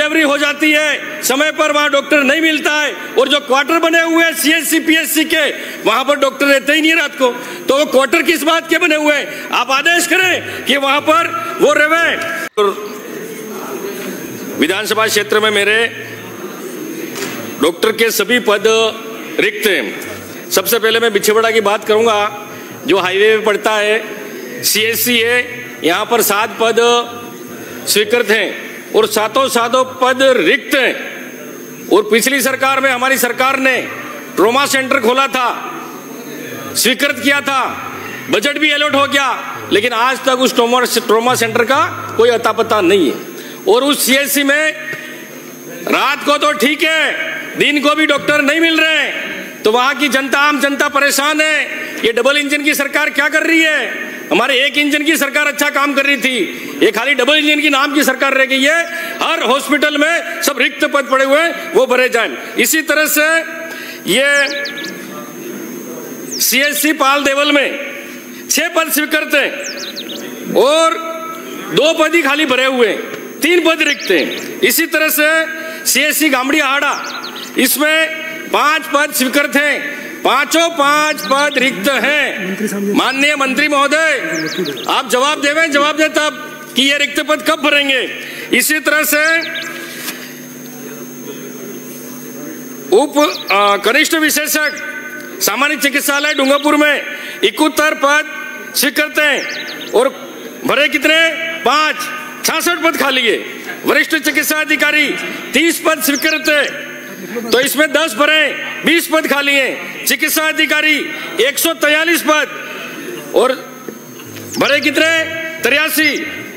Delivery हो जाती है समय पर, वहां डॉक्टर नहीं मिलता है। और जो क्वार्टर बने हुए हैं सीएचसी पीएचसी के, वहां पर डॉक्टर रहते ही नहीं रात को। तो वो क्वार्टर किस बात के बने हुए हैं? आप आदेश करें कि वहां पर वो रहे। विधानसभा क्षेत्र में मेरे डॉक्टर के सभी पद रिक्त हैं। सबसे पहले मैं बिछेवाड़ा की बात करूंगा, जो हाईवे पे पड़ता है, सीएचसी है, यहाँ पर 7 पद स्वीकृत हैं और सातों पद रिक्त हैं। और पिछली सरकार में हमारी सरकार ने ट्रोमा सेंटर खोला था, स्वीकृत किया था, बजट भी अलॉट हो गया, लेकिन आज तक उस ट्रोमा सेंटर का कोई अता पता नहीं है। और उस सीएचसी में रात को तो ठीक है, दिन को भी डॉक्टर नहीं मिल रहे हैं। तो वहां की जनता, आम जनता परेशान है। ये डबल इंजन की सरकार क्या कर रही है? हमारे एक इंजन की सरकार अच्छा काम कर रही थी, ये खाली डबल इंजन की नाम की सरकार रह गई है। हर हॉस्पिटल में सब रिक्त पद पड़े हुए हैं, वो भरे जाएं। इसी तरह से ये सीएचसी पाल देवल में 6 पद स्वीकृत हैं और 2 पद ही खाली भरे हुए हैं, 3 पद रिक्त हैं। इसी तरह से सीएचसी गामड़ी हाड़ा, इसमें 5 पद स्वीकृत हैं, 5 पद रिक्त हैं। माननीय मंत्री महोदय, आप जवाब दें तब कि ये रिक्त पद कब भरेंगे। इसी तरह से उप कनिष्ठ विशेषज्ञ सामान्य चिकित्सालय डूंगरपुर में 71 पद स्वीकृत हैं और भरे कितने? 5, 66 पद खाली है। वरिष्ठ चिकित्सा अधिकारी 30 पद स्वीकृत है, तो इसमें 10 भरे, 20 पद खाली हैं। चिकित्सा अधिकारी 143 पद और भरे कितने? 83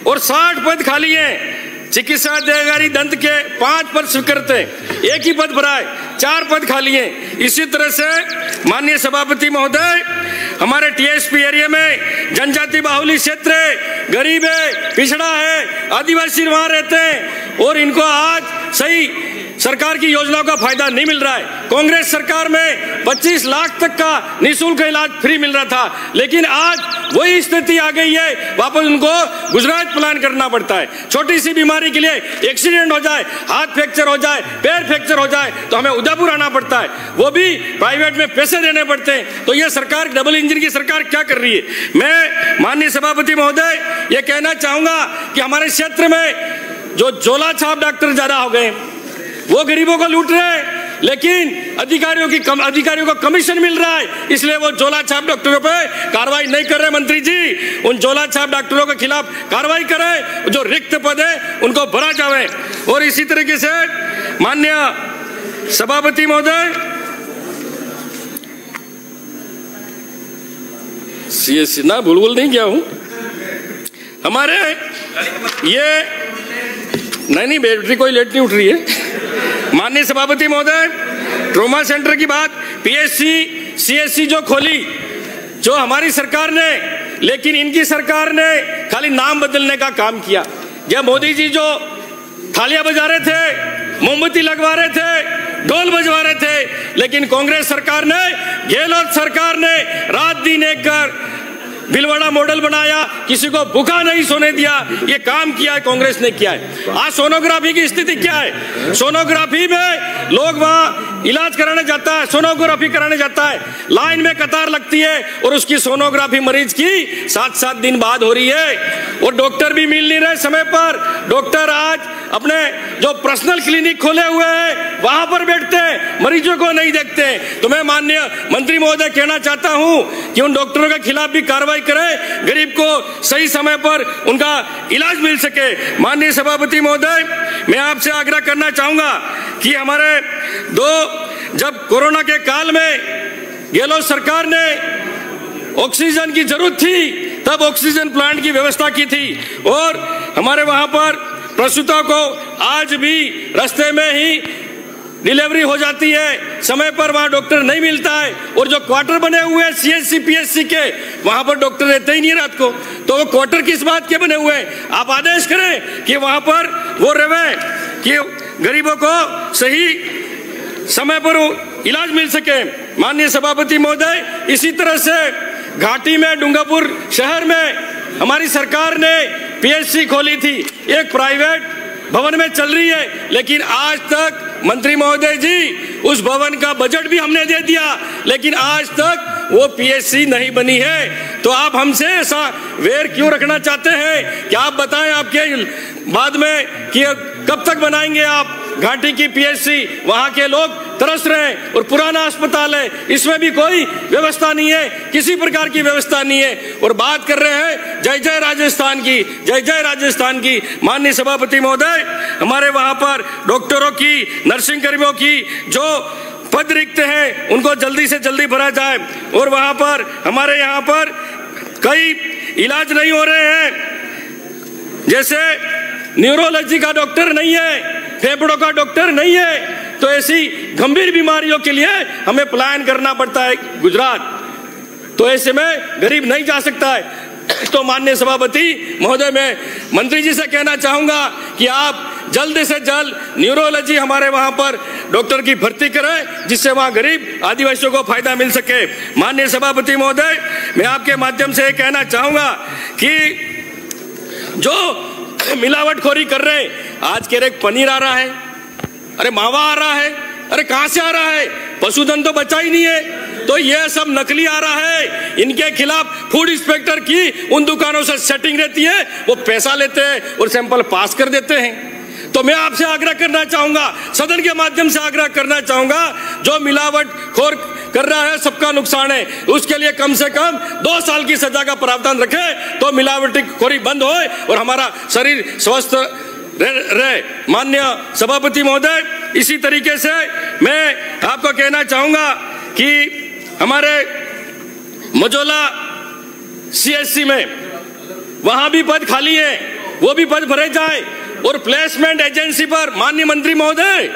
और 60 पद खाली हैं। चिकित्सा अधिकारी दंत के 5 पद स्वीकृत है, 1 ही पद भरा है, 4 पद खाली हैं। इसी तरह से माननीय सभापति महोदय, हमारे टीएसपी एरिया में जनजाति बाहुल्य क्षेत्र है, गरीब है, पिछड़ा है, आदिवासी वहां रहते हैं और इनको आज सही सरकार की योजनाओं का फायदा नहीं मिल रहा है। कांग्रेस सरकार में 25 लाख तक का निःशुल्क इलाज फ्री मिल रहा था, लेकिन आज वही स्थिति आ गई है, वापस उनको गुजरात प्लान करना पड़ता है। छोटी सी बीमारी के लिए एक्सीडेंट हो जाए, हाथ फ्रैक्चर हो जाए, पैर फ्रैक्चर हो जाए, तो हमें उदयपुर आना पड़ता है, वो भी प्राइवेट में पैसे देने पड़ते हैं। तो ये सरकार, डबल इंजन की सरकार क्या कर रही है? मैं माननीय सभापति महोदय ये कहना चाहूंगा कि हमारे क्षेत्र में जो झोला छाप डॉक्टर ज्यादा हो गए, वो गरीबों को लूट रहे हैं, लेकिन अधिकारियों को कमीशन मिल रहा है, इसलिए वो झोला छाप डॉक्टरों पे कार्रवाई नहीं कर रहे। मंत्री जी, उन झोला छाप डॉक्टरों के खिलाफ कार्रवाई करें, जो रिक्त पद है उनको भरा जाए। और इसी तरीके से माननीय सभापति महोदय, सीएससी ना भूल नहीं गया हूं, हमारे ये नहीं बैटरी कोई लेट नहीं उठ रही है। माननीय सभापति महोदय, ट्रोमा सेंटर की बात, पीएचसी सीएचसी जो खोली, जो हमारी सरकार ने, लेकिन इनकी सरकार ने खाली नाम बदलने का काम किया। जब मोदी जी जो थालियां बजा रहे थे, मोमबत्ती लगवा रहे थे, ढोल बजवा रहे थे, लेकिन कांग्रेस सरकार ने, गहलोत सरकार ने रात दिन एक कर भीलवाड़ा मॉडल बनाया, किसी को भूखा नहीं सोने दिया। ये काम किया है, कांग्रेस ने किया है। आज सोनोग्राफी की स्थिति क्या है? सोनोग्राफी में लोग वहां इलाज कराने जाता है, सोनोग्राफी कराने जाता है, लाइन में कतार लगती है और उसकी सोनोग्राफी मरीज की 7-7 दिन बाद हो रही है और डॉक्टर भी मिल नहीं रहे समय पर। डॉक्टर आज अपने जो पर्सनल क्लिनिक खोले हुए हैं वहां पर बैठते हैं, मरीजों को नहीं देखते। तो मैं माननीय मंत्री महोदय कहना चाहता हूं कि उन डॉक्टरों के खिलाफ भी कार्रवाई करें, गरीब को सही समय पर उनका इलाज मिल सके। माननीय सभापति महोदय, मैं आपसे आग्रह करना चाहूंगा कि हमारे जब कोरोना के काल में गहलोत सरकार ने ऑक्सीजन की जरूरत थी, तब ऑक्सीजन प्लांट की व्यवस्था की थी और हमारे वहां पर प्रसूता को आज भी रास्ते में ही डिलीवरी हो जाती है समय पर, वहां डॉक्टर नहीं मिलता है। और जो क्वार्टर बने हुए हैं सीएचसी पीएचसी के, वहां पर डॉक्टर रहते ही नहीं रात को। तो वो क्वार्टर किस बात के बने हुए हैं? आप आदेश करें कि वहां पर वो रहे, कि गरीबों को सही समय पर इलाज मिल सके। माननीय सभापति महोदय, इसी तरह से घाटी में डूंगरपुर शहर में हमारी सरकार ने पीएचसी खोली थी, एक प्राइवेट भवन में चल रही है, लेकिन आज तक मंत्री महोदय जी उस भवन का बजट भी हमने दे दिया, लेकिन आज तक वो पीएचसी नहीं बनी है। तो आप हमसे ऐसा वेर क्यों रखना चाहते हैं? क्या आप बताएं आपके बाद में कि कब तक बनाएंगे आप घाटी की पीएचसी? वहां के लोग तरस रहे हैं और पुराना अस्पताल है, इसमें भी कोई व्यवस्था नहीं है, किसी प्रकार की व्यवस्था नहीं है। और बात कर रहे हैं जय जय राजस्थान की, जय जय राजस्थान की। माननीय सभापति महोदय, हमारे वहां पर डॉक्टरों की, नर्सिंग कर्मियों की जो पद रिक्त हैं उनको जल्दी से जल्दी भरा जाए। और वहां पर हमारे यहाँ पर कई इलाज नहीं हो रहे हैं, जैसे न्यूरोलॉजी का डॉक्टर नहीं है, फेफड़ों का डॉक्टर नहीं है, तो ऐसी गंभीर बीमारियों के लिए हमें पलायन करना पड़ता है गुजरात। तो ऐसे में गरीब नहीं जा सकता है। तो माननीय सभापति महोदय, मैं मंत्री जी से कहना चाहूंगा कि आप जल्द से जल्द न्यूरोलॉजी हमारे वहां पर डॉक्टर की भर्ती करें, जिससे वहां गरीब आदिवासियों को फायदा मिल सके। माननीय सभापति महोदय, मैं आपके माध्यम से कहना चाहूंगा कि जो मिलावटखोरी कर रहे हैं, आज कह रहे पनीर आ रहा है, अरे मावा आ रहा है, अरे कहां से आ रहा है? पशुधन तो बचा ही नहीं है। तो ये सब नकली आ रहा है, इनके खिलाफ फूड इंस्पेक्टर की उन दुकानों से सेटिंग रहती है, वो पैसा लेते हैं और सैंपल पास कर देते हैं। तो मैं आपसे आग्रह करना चाहूंगा, सदन के माध्यम से आग्रह करना चाहूंगा, जो मिलावटखोर कर रहा है सबका नुकसान है, उसके लिए कम से कम 2 साल की सजा का प्रावधान रखे तो मिलावटखोरी बंद हो और हमारा शरीर स्वस्थ रहे। माननीय सभापति महोदय, इसी तरीके से मैं आपको कहना चाहूंगा कि हमारे मजोला सीएचसी में वहां भी पद खाली है, वो भी पद भरे जाए। और प्लेसमेंट एजेंसी पर माननीय मंत्री महोदय,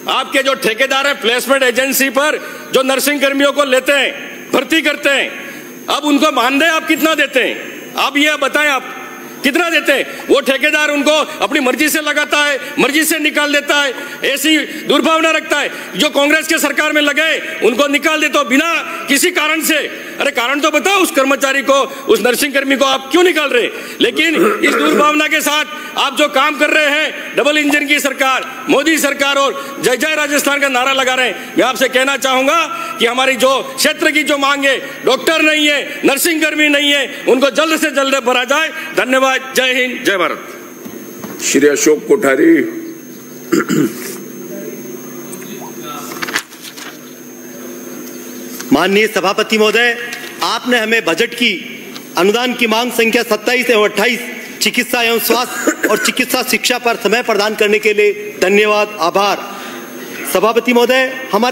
आपके जो ठेकेदार है प्लेसमेंट एजेंसी पर जो नर्सिंग कर्मियों को लेते हैं, भर्ती करते हैं, अब उनको मानदेय आप कितना देते हैं? आप ये बताएं, आप कितना देते हैं? वो ठेकेदार उनको अपनी मर्जी से लगाता है, मर्जी से निकाल देता है, ऐसी दुर्भावना रखता है। जो कांग्रेस के सरकार में लगे उनको निकाल देते हो बिना किसी कारण से। अरे कारण तो बताओ उस कर्मचारी को, उस नर्सिंग कर्मी को आप क्यों निकाल रहे? लेकिन इस दुर्भावना के साथ आप जो काम कर रहे हैं, डबल इंजन की सरकार, मोदी सरकार और जय जय राजस्थान का नारा लगा रहे हैं। मैं आपसे कहना चाहूंगा कि हमारी जो क्षेत्र की जो मांग है, डॉक्टर नहीं है, नर्सिंग कर्मी नहीं है, उनको जल्द से जल्द भरा जाए। धन्यवाद। जय हिंद, जय भारत। श्री अशोक कोठारी। माननीय सभापति महोदय, आपने हमें बजट की अनुदान की मांग संख्या 27 एवं 28 चिकित्सा एवं स्वास्थ्य और चिकित्सा शिक्षा पर समय प्रदान करने के लिए धन्यवाद, आभार। सभापति महोदय, हमारे